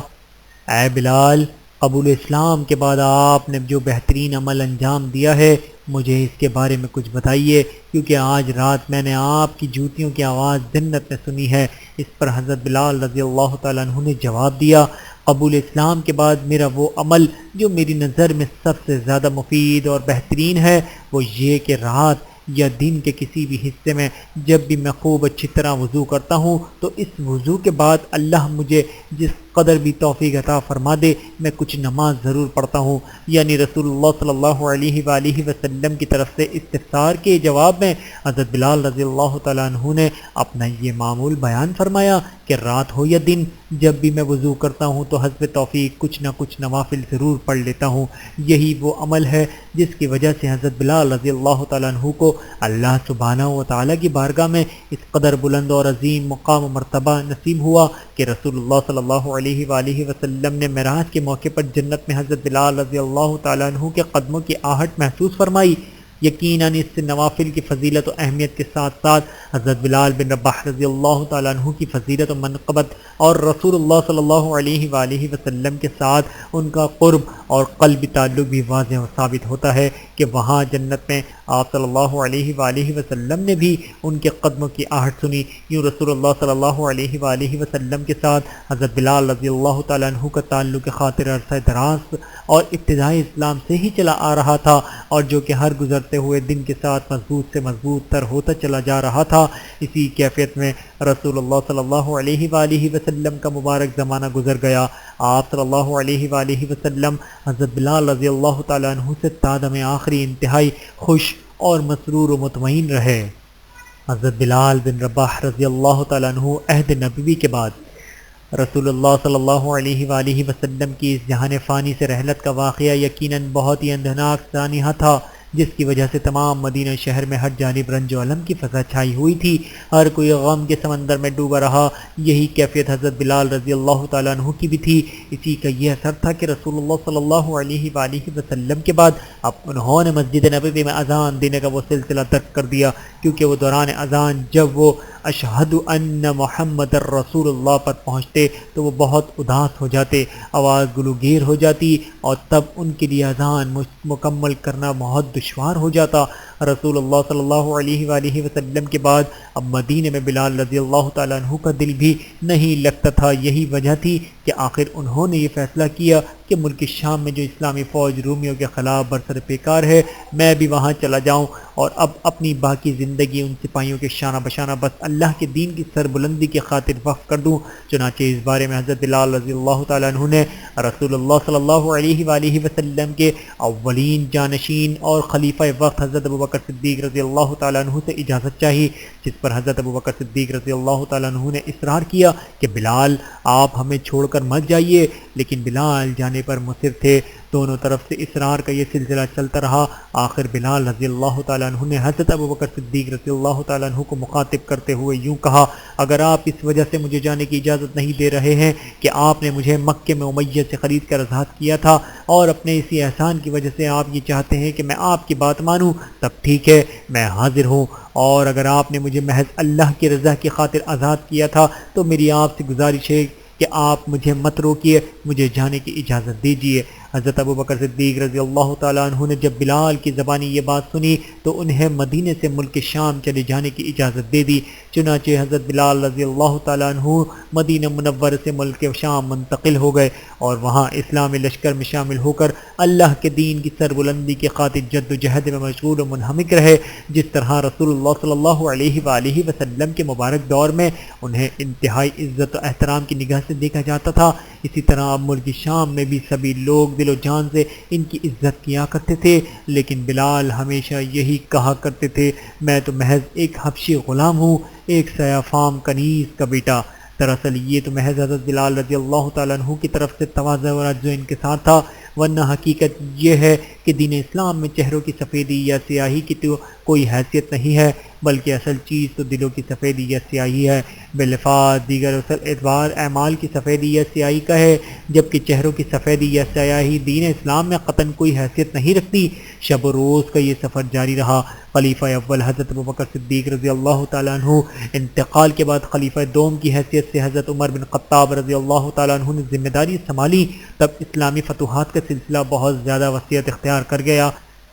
اے بلال، قبول اسلام کے بعد آپ نے جو بہترین عمل انجام دیا ہے، مجھے اس کے بارے میں کچھ بتائیے، کیونکہ آج رات میں نے آپ کی جوتیوں کی آواز جنت میں سنی ہے۔ اس پر حضرت بلال رضی اللہ تعالیٰ عنہ نے جواب دیا، قبول اسلام کے بعد میرا وہ عمل جو میری نظر میں سب سے زیادہ مفید اور بہترین ہے وہ یہ کہ رات یا دن کے کسی بھی حصے میں جب بھی میں خوب اچھی طرح وضو کرتا ہوں تو اس وضو کے بعد اللہ مجھے جس قدر بھی توفیق عطا فرما دے میں کچھ نماز ضرور پڑھتا ہوں۔ یعنی رسول اللہ صلی اللہ علیہ وآلہ وسلم کی طرف سے استفسار کے جواب میں حضرت بلال رضی اللہ تعالیٰ عنہ نے اپنا یہ معمول بیان فرمایا کہ رات ہو یا دن جب بھی میں وضو کرتا ہوں تو حسب توفیق کچھ نہ کچھ نوافل ضرور پڑھ لیتا ہوں۔ یہی وہ عمل ہے جس کی وجہ سے حضرت بلال رضی اللہ تعالیٰ عنہ کو اللہ سبحانہ و تعالیٰ کی بارگاہ میں اس قدر بلند اور عظیم مقام و مرتبہ نصیب ہوا کہ رسول اللہ صلی اللہ علیہ وآلہ وسلم نے معراج کے موقع پر جنت میں حضرت بلال رضی اللہ تعالیٰ عنہ کے قدموں کی آہٹ محسوس فرمائی۔ یقیناً اس سے نوافل کی فضیلت و اہمیت کے ساتھ ساتھ حضرت بلال بن رباح رضی اللہ تعالیٰ عنہ کی فضیلت و منقبت اور رسول اللہ صلی اللہ علیہ وآلہ وسلم کے ساتھ ان کا قرب اور قلبی تعلق بھی واضح و ثابت ہوتا ہے کہ وہاں جنت میں آپ صلی اللہ علیہ وآلہ وسلم نے بھی ان کے قدموں کی آہٹ سنی۔ یوں رسول اللہ صلی اللہ علیہ وآلہ وسلم کے ساتھ حضرت بلال رضی اللہ تعالیٰ عنہ کا تعلق خاطر عرصہ دراز اور ابتدائی اسلام سے ہی چلا آ رہا تھا، اور جو کہ ہر گزرتے ہوئے دن کے ساتھ مضبوط سے مضبوط تر ہوتا چلا جا رہا تھا۔ اسی کیفیت میں رسول اللہ صلی اللہ علیہ وآلہ وسلم کا مبارک زمانہ گزر گیا۔ آپ صلی اللہ علیہ وآلہ وسلم حضرت بلال رضی اللہ تعالیٰ عنہ سے تادم آخری انتہائی خوش اور مسرور و مطمئن رہے۔ حضرت بلال بن رباح رضی اللہ تعالیٰ عنہ عہد نبوی کے بعد رسول اللہ صلی اللہ علیہ وآلہ وسلم کی اس جہان فانی سے رحلت کا واقعہ یقیناً بہت ہی اندھناک سانحہ تھا، جس کی وجہ سے تمام مدینہ شہر میں ہر جانب رنج و علم کی فضا چھائی ہوئی تھی، ہر کوئی غم کے سمندر میں ڈوبا رہا۔ یہی کیفیت حضرت بلال رضی اللہ تعالیٰ عنہ کی بھی تھی۔ اسی کا یہ اثر تھا کہ رسول اللہ صلی اللہ علیہ وآلہ وسلم کے بعد اب انہوں نے مسجد نبوی میں اذان دینے کا وہ سلسلہ ترک کر دیا، کیونکہ وہ دوران اذان جب وہ اشہد ان محمد رسول اللہ پر پہنچتے تو وہ بہت اداس ہو جاتے، آواز گلوگیر ہو جاتی، اور تب ان کے لیے اذان مکمل کرنا بہت دشوار ہو جاتا۔ رسول اللہ صلی اللہ علیہ وآلہ وسلم کے بعد اب مدینے میں بلال رضی اللہ تعالیٰ عنہ کا دل بھی نہیں لگتا تھا۔ یہی وجہ تھی کہ آخر انہوں نے یہ فیصلہ کیا کہ ملک شام میں جو اسلامی فوج رومیوں کے خلاف برسر پیکار ہے میں بھی وہاں چلا جاؤں، اور اب اپنی باقی زندگی ان سپاہیوں کے شانہ بشانہ بس اللہ کے دین کی سربلندی کی خاطر وقف کر دوں۔ چنانچہ اس بارے میں حضرت بلال رضی اللہ تعالیٰ عنہ نے رسول اللہ صلی اللہ علیہ وآلہ وسلم کے اولین جانشین اور خلیفہ وقت حضرت ابوبکر صدیق رضی اللہ تعالیٰ عنہ سے اجازت چاہی، جس پر حضرت ابوبکر صدیق رضی اللہ تعالیٰ عنہ نے اصرار کیا کہ بلال آپ ہمیں چھوڑ کر مت جائیے، لیکن بلال جانے پر مصر تھے۔ دونوں طرف سے اصرار کا یہ سلسلہ چلتا رہا۔ آخر بلال رضی اللہ تعالیٰ عنہ نے حضرت ابوبکر صدیق رضی اللہ تعالیٰ عنہ کو مخاطب کرتے ہوئے یوں کہا، اگر آپ اس وجہ سے مجھے جانے کی اجازت نہیں دے رہے ہیں کہ آپ نے مجھے مکے میں امیہ سے خرید کر آزاد کیا تھا، اور اپنے اسی احسان کی وجہ سے آپ یہ چاہتے ہیں کہ میں آپ کی بات مانوں، تب ٹھیک ہے، میں حاضر ہوں، اور اگر آپ نے مجھے محض اللہ کی رضا کی خاطر آزاد کیا تھا تو میری آپ سے گزارش ہے کہ آپ مجھے مت روکیے، مجھے جانے کی اجازت دیجیے۔ حضرت ابوبکر صدیق رضی اللہ تعالیٰ عنہ نے جب بلال کی زبانی یہ بات سنی تو انہیں مدینے سے ملک شام چلے جانے کی اجازت دے دی۔ چنانچہ حضرت بلال رضی اللہ تعالیٰ عنہ مدینہ منورہ سے ملک شام منتقل ہو گئے، اور وہاں اسلامی لشکر میں شامل ہو کر اللہ کے دین کی سربلندی کی خاطر جد و جہد میں مشغول و منہمک رہے۔ جس طرح رسول اللہ صلی اللہ علیہ وآلہ وسلم کے مبارک دور میں انہیں انتہائی عزت و احترام کی نگاہ سے دیکھا جاتا تھا، اسی طرح اب ملک شام میں بھی سبھی لوگ دل و جان سے ان کی عزت کیا کرتے تھے، لیکن بلال ہمیشہ یہی کہا کرتے تھے، میں تو محض ایک حبشی غلام ہوں، ایک سیاہ فام کنیز کا بیٹا۔ دراصل یہ تو محض حضرت بلال رضی اللہ تعالیٰ عنہ کی طرف سے تواضع اور عجز و انکسار تھا، ورنہ حقیقت یہ ہے کہ دین اسلام میں چہروں کی سفیدی یا سیاہی کی تو کوئی حیثیت نہیں ہے، بلکہ اصل چیز تو دلوں کی سفیدی یا سیاہی ہے۔ بالفاظ دیگر اصل اعتبار اعمال کی سفیدی یا سیاہی کا ہے، جبکہ چہروں کی سفیدی یا سیاہی دین اسلام میں قطعاً کوئی حیثیت نہیں رکھتی۔ شب و روز کا یہ سفر جاری رہا۔ خلیفہ اول حضرت ابوبکر صدیق رضی اللہ تعالیٰ عنہ انتقال کے بعد خلیفہ دوم کی حیثیت سے حضرت عمر بن خطاب رضی اللہ تعالیٰ عنہ نے ذمہ داری سنبھالی، تب اسلامی فتوحات کا سلسلہ بہت زیادہ وسعت اختیار کر گیا۔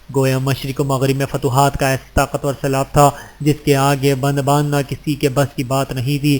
گویا مشرق و مغرب میں فتوحات کا ایسا طاقتور سیلاب تھا جس کے آگے بند باندھنا کسی کے بس کی بات نہیں تھی۔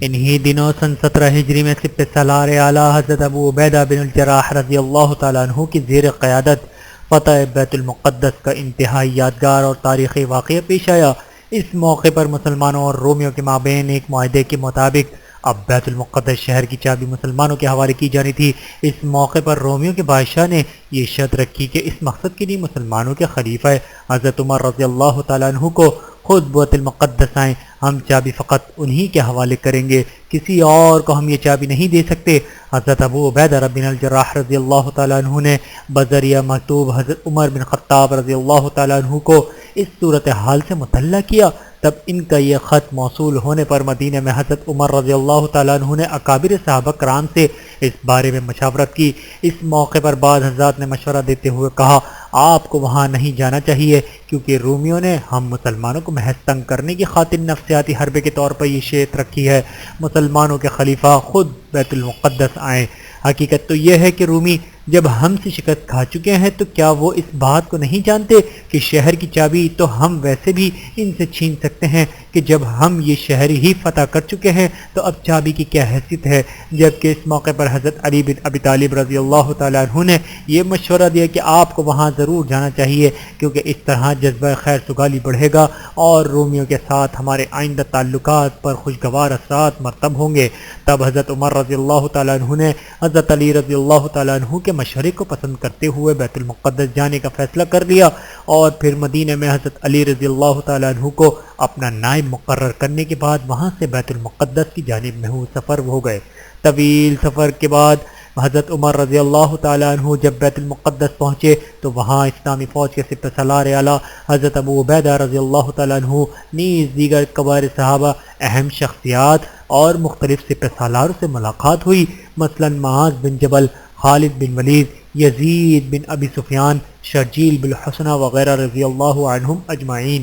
انہی دنوں سن 17 ہجری میں سپہ سالار اعلیٰ حضرت ابو عبیدہ بن الجراح رضی اللہ تعالیٰ عنہ کی زیر قیادت فتح بیت المقدس کا انتہائی یادگار اور تاریخی واقعہ پیش آیا۔ اس موقع پر مسلمانوں اور رومیوں کے مابین ایک معاہدے کے مطابق اب بیت المقدس شہر کی چابی مسلمانوں کے حوالے کی جانی تھی۔ اس موقع پر رومیوں کے بادشاہ نے یہ شرط رکھی کہ اس مقصد کے لیے مسلمانوں کے خلیفہ حضرت عمر رضی اللہ تعالیٰ عنہ کو خود بیت المقدس آئیں، ہم چابی فقط انہی کے حوالے کریں گے، کسی اور کو ہم یہ چابی نہیں دے سکتے۔ حضرت ابو عبیدہ بن الجراح رضی اللہ تعالیٰ عنہ نے بذریعہ مکتوب حضرت عمر بن خطاب رضی اللہ تعالیٰ عنہ کو اس صورتحال سے مطلع کیا۔ تب ان کا یہ خط موصول ہونے پر مدینہ میں حضرت عمر رضی اللہ تعالیٰ عنہ نے اکابر صحابہ کرام سے اس بارے میں مشاورت کی۔ اس موقع پر بعض حضرات نے مشورہ دیتے ہوئے کہا، آپ کو وہاں نہیں جانا چاہیے، کیونکہ رومیوں نے ہم مسلمانوں کو محض تنگ کرنے کی خاطر نفسیاتی حربے کے طور پر یہ شرط رکھی ہے، مسلمانوں کے خلیفہ خود بیت المقدس آئیں۔ حقیقت تو یہ ہے کہ رومی جب ہم سے شکست کھا چکے ہیں تو کیا وہ اس بات کو نہیں جانتے کہ شہر کی چابی تو ہم ویسے بھی ان سے چھین سکتے ہیں کہ جب ہم یہ شہر ہی فتح کر چکے ہیں تو اب چابی کی کیا حیثیت ہے؟ جبکہ اس موقع پر حضرت علی بن ابی طالب رضی اللہ تعالیٰ عنہ نے یہ مشورہ دیا کہ آپ کو وہاں ضرور جانا چاہیے، کیونکہ اس طرح جذبہ خیر سگالی بڑھے گا اور رومیوں کے ساتھ ہمارے آئندہ تعلقات پر خوشگوار اثرات مرتب ہوں گے۔ تب حضرت عمر رضی اللہ تعالیٰ عنہ نے حضرت علی رضی اللہ تعالیٰ عنہ کے مشورے کو پسند کرتے ہوئے بیت المقدس جانے کا فیصلہ کر لیا، اور پھر مدینہ میں حضرت علی رضی اللہ تعالیٰ عنہ کو اپنا نائب مقرر کرنے کے بعد وہاں سے بیت المقدس کی جانب محور سفر ہو گئے۔ طویل سفر کے بعد حضرت عمر رضی اللہ تعالیٰ عنہ جب بیت المقدس پہنچے تو وہاں اسلامی فوج کے سپہ سالار اعلیٰ حضرت ابو عبیدہ رضی اللہ تعالیٰ عنہ نیز دیگر کبار صحابہ، اہم شخصیات اور مختلف سپہ سالاروں سے ملاقات ہوئی، مثلا معاذ بن جبل، خالد بن ولید، یزید بن ابی سفیان، شرجیل بن حسنہ وغیرہ رضی اللہ عنہم اجمعین۔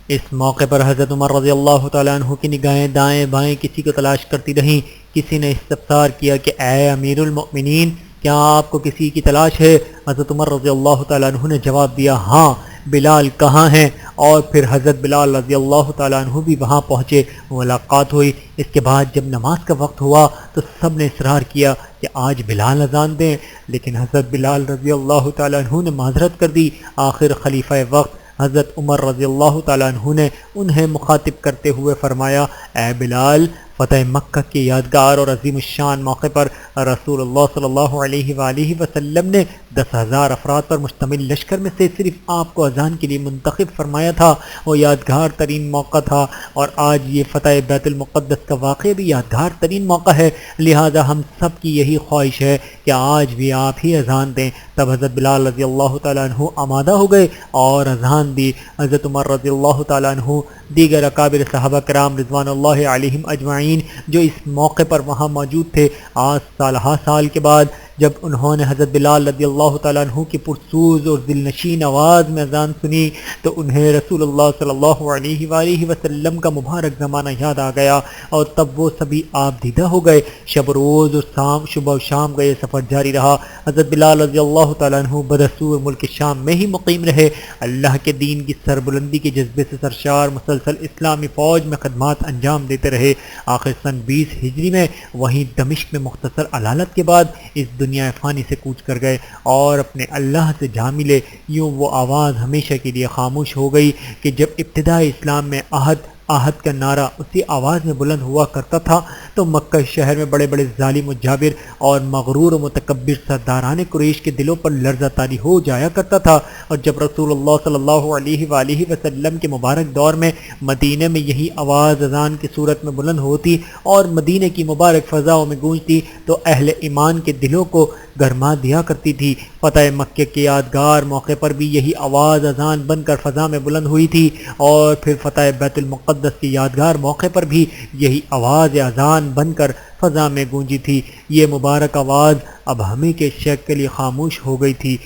اس موقع پر حضرت عمر رضی اللہ تعالیٰ عنہ کی نگاہیں دائیں بائیں کسی کو تلاش کرتی رہیں۔ کسی نے استفسار کیا کہ اے امیر المؤمنین، کیا آپ کو کسی کی تلاش ہے؟ حضرت عمر رضی اللہ تعالیٰ عنہ نے جواب دیا، ہاں، بلال کہاں ہیں؟ اور پھر حضرت بلال رضی اللہ تعالیٰ عنہ بھی وہاں پہنچے، ملاقات ہوئی۔ اس کے بعد جب نماز کا وقت ہوا تو سب نے اصرار کیا کہ آج بلال اذان دیں، لیکن حضرت بلال رضی اللہ تعالیٰ عنہ نے معذرت کر دی۔ آخر خلیفہ وقت حضرت عمر رضی اللہ تعالیٰ عنہ نے انہیں مخاطب کرتے ہوئے فرمایا، اے بلال، فتح مکہ کے یادگار اور عظیم الشان موقع پر رسول اللہ صلی اللہ علیہ وآلہ وسلم نے 10,000 افراد پر مشتمل لشکر میں سے صرف آپ کو اذان کے لیے منتخب فرمایا تھا۔ وہ یادگار ترین موقع تھا، اور آج یہ فتح بیت المقدس کا واقعہ بھی یادگار ترین موقع ہے، لہذا ہم سب کی یہی خواہش ہے کہ آج بھی آپ ہی اذان دیں۔ تب حضرت بلال رضی اللہ تعالیٰ عنہ آمادہ ہو گئے اور اذان دی۔ حضرت عمر رضی اللہ تعالیٰ عنہ، دیگر اکابر صحابہ کرام رضوان اللہ علیہم اجمعین جو اس موقع پر وہاں موجود تھے، آج سال کے بعد جب انہوں نے حضرت بلال رضی اللہ تعالیٰ عنہ کی پرسوز اور دلنشین آواز میں اذان سنی تو انہیں رسول اللہ صلی اللہ علیہ وآلہ وسلم کا مبارک زمانہ یاد آ گیا، اور تب وہ سبھی آپ دیدہ ہو گئے۔ شب روز اور صبح و شام کا یہ سفر جاری رہا۔ حضرت بلال رضی اللہ تعالیٰ عنہ بدستور ملک شام میں ہی مقیم رہے، اللہ کے دین کی سربلندی کے جذبے سے سرشار مسلسل اسلامی فوج میں خدمات انجام دیتے رہے۔ آخر سن 20 ہجری میں وہیں دمشق میں مختصر علالت کے بعد اس دنیا فانی سے کوچ کر گئے اور اپنے اللہ سے جا ملے۔ یوں وہ آواز ہمیشہ کے لیے خاموش ہو گئی کہ جب ابتدائی اسلام میں عہد آہد کا نعرہ اسی آواز میں بلند ہوا کرتا تھا تو مکہ شہر میں بڑے بڑے ظالم و جابر اور مغرور و متکبر سرداران قریش کے دلوں پر لرزہ طاری ہو جایا کرتا تھا۔ اور جب رسول اللہ صلی اللہ علیہ وآلہ وسلم کے مبارک دور میں مدینہ میں یہی آواز اذان کی صورت میں بلند ہوتی اور مدینہ کی مبارک فضاؤں میں گونجتی تو اہل ایمان کے دلوں کو گرما دیا کرتی تھی۔ فتح مکہ کے یادگار موقع پر بھی یہی آواز اذان بن کر فضا میں بلند ہوئی تھی، اور پھر فتح بیت المقدس کے یادگار موقع پر بھی یہی آواز اذان بن کر فضا میں گونجی تھی۔ یہ مبارک آواز اب ہمیں کے شک کے لیے خاموش ہو گئی تھی۔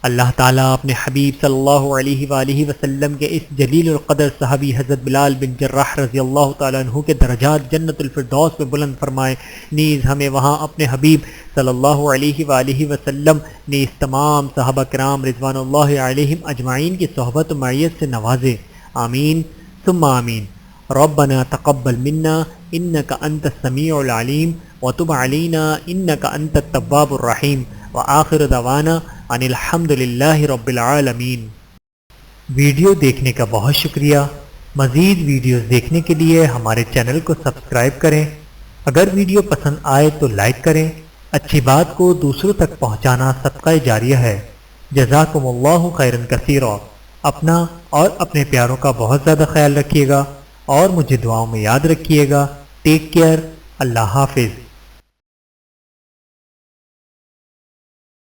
اللہ تعالیٰ اپنے حبیب صلی اللہ علیہ وآلہ وسلم کے اس جلیل القدر صحابی حضرت بلال بن جراح رضی اللہ تعالیٰ عنہ کے درجات جنت الفردوس میں بلند فرمائے، نیز ہمیں وہاں اپنے حبیب صلی اللہ علیہ وآلہ وسلم نیز تمام صحابہ کرام رضوان اللہ علیہم اجمعین کی صحبت و معیت سے نوازے، آمین ثم آمین۔ ربنا تقبل منا انک انت السمیع العلیم وتب علینا انک انت التواب الرحیم وآخر دعوانا ان الحمد للہ رب العالمین۔ ویڈیو دیکھنے کا بہت شکریہ۔ مزید ویڈیوز دیکھنے کے لیے ہمارے چینل کو سبسکرائب کریں۔ اگر ویڈیو پسند آئے تو لائک کریں۔ اچھی بات کو دوسروں تک پہنچانا صدقہ جاریہ ہے۔ جزاکم اللہ خیرا کثیرا۔ اپنا اور اپنے پیاروں کا بہت زیادہ خیال رکھیے گا اور مجھے دعاؤں میں یاد رکھیے گا۔ Take care. اللہ حافظ۔